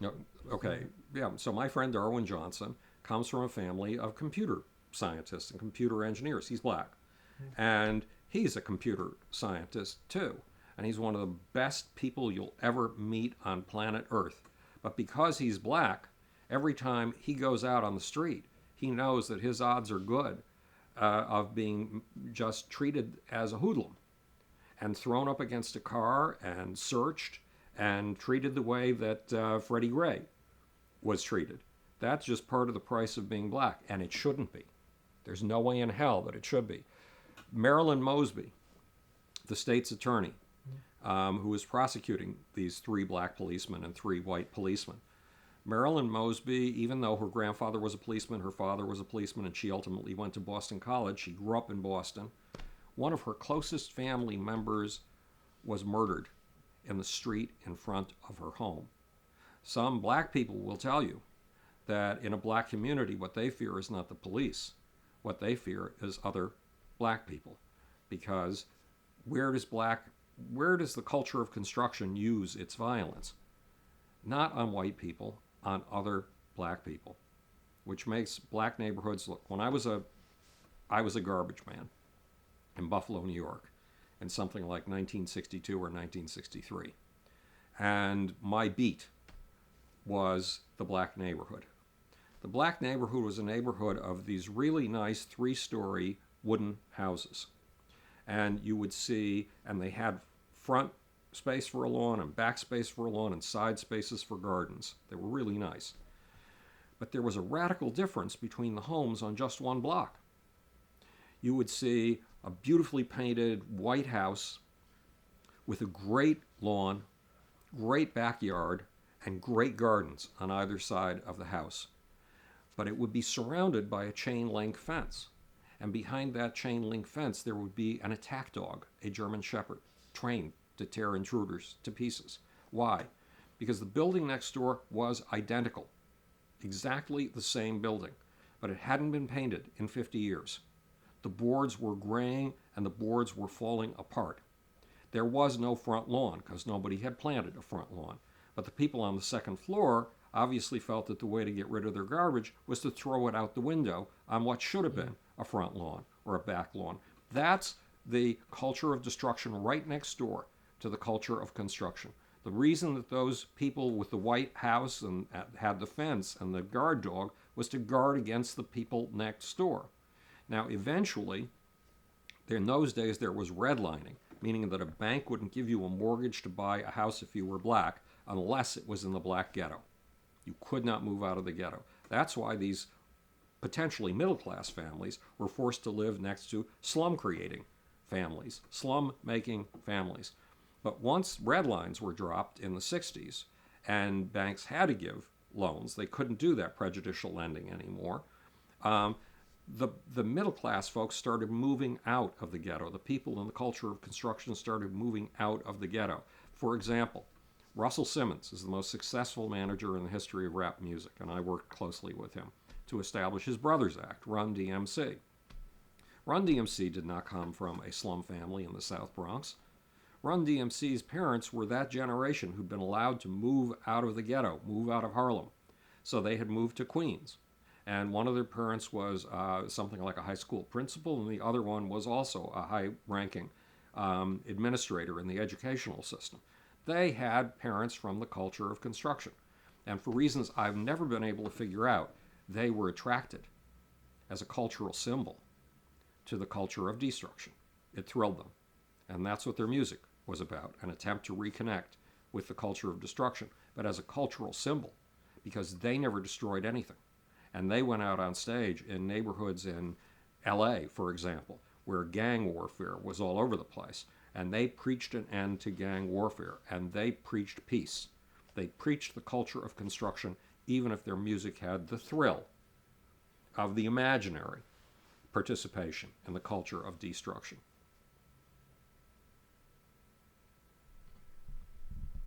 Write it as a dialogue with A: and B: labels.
A: No, okay, yeah. So my friend Darwin Johnson comes from a family of computer scientists and computer engineers. He's black, and he's a computer scientist too. And he's one of the best people you'll ever meet on planet Earth. But because he's black, every time he goes out on the street, he knows that his odds are good of being just treated as a hoodlum and thrown up against a car and searched and treated the way that Freddie Gray was treated. That's just part of the price of being black, and it shouldn't be. There's no way in hell that it should be. Marilyn Mosby, the state's attorney, who was prosecuting these 3 black policemen and 3 white policemen. Marilyn Mosby, even though her grandfather was a policeman, her father was a policeman, and she ultimately went to Boston College, she grew up in Boston. One of her closest family members was murdered in the street in front of her home. Some black people will tell you that in a black community, what they fear is not the police. What they fear is other black people. Because where does the culture of construction use its violence? Not on white people, on other black people, which makes black neighborhoods look. When I was a garbage man in Buffalo, New York, in something like 1962 or 1963, and my beat was the black neighborhood. The black neighborhood was a neighborhood of these really nice 3-story wooden houses. And you would see, and they had front space for a lawn and back space for a lawn and side spaces for gardens. They were really nice. But there was a radical difference between the homes on just one block. You would see a beautifully painted white house with a great lawn, great backyard, and great gardens on either side of the house. But it would be surrounded by a chain link fence. And behind that chain link fence, there would be an attack dog, a German Shepherd, trained to tear intruders to pieces. Why? Because the building next door was identical, exactly the same building, but it hadn't been painted in 50 years. The boards were graying and the boards were falling apart. There was no front lawn because nobody had planted a front lawn. But the people on the second floor obviously felt that the way to get rid of their garbage was to throw it out the window on what should have been a front lawn or a back lawn. That's the culture of destruction right next door to the culture of construction. The reason that those people with the white house and had the fence and the guard dog was to guard against the people next door. Now, eventually, in those days, there was redlining, meaning that a bank wouldn't give you a mortgage to buy a house if you were black unless it was in the black ghetto. You could not move out of the ghetto. That's why these potentially middle-class families were forced to live next to slum-creating families, slum-making families. But once red lines were dropped in the 60s and banks had to give loans, they couldn't do that prejudicial lending anymore. The middle-class folks started moving out of the ghetto. The people in the culture of construction started moving out of the ghetto. For example, Russell Simmons is the most successful manager in the history of rap music, and I worked closely with him to establish his Brothers Act, Run DMC. Run DMC did not come from a slum family in the South Bronx. Run DMC's parents were that generation who'd been allowed to move out of the ghetto, move out of Harlem. So they had moved to Queens. And one of their parents was something like a high school principal, and the other one was also a high-ranking administrator in the educational system. They had parents from the culture of construction. And for reasons I've never been able to figure out, they were attracted as a cultural symbol to the culture of destruction. It thrilled them. And that's what their music was about, an attempt to reconnect with the culture of destruction, but as a cultural symbol, because they never destroyed anything. And they went out on stage in neighborhoods in LA, for example, where gang warfare was all over the place. And they preached an end to gang warfare, and they preached peace. They preached the culture of construction, even if their music had the thrill of the imaginary participation in the culture of destruction.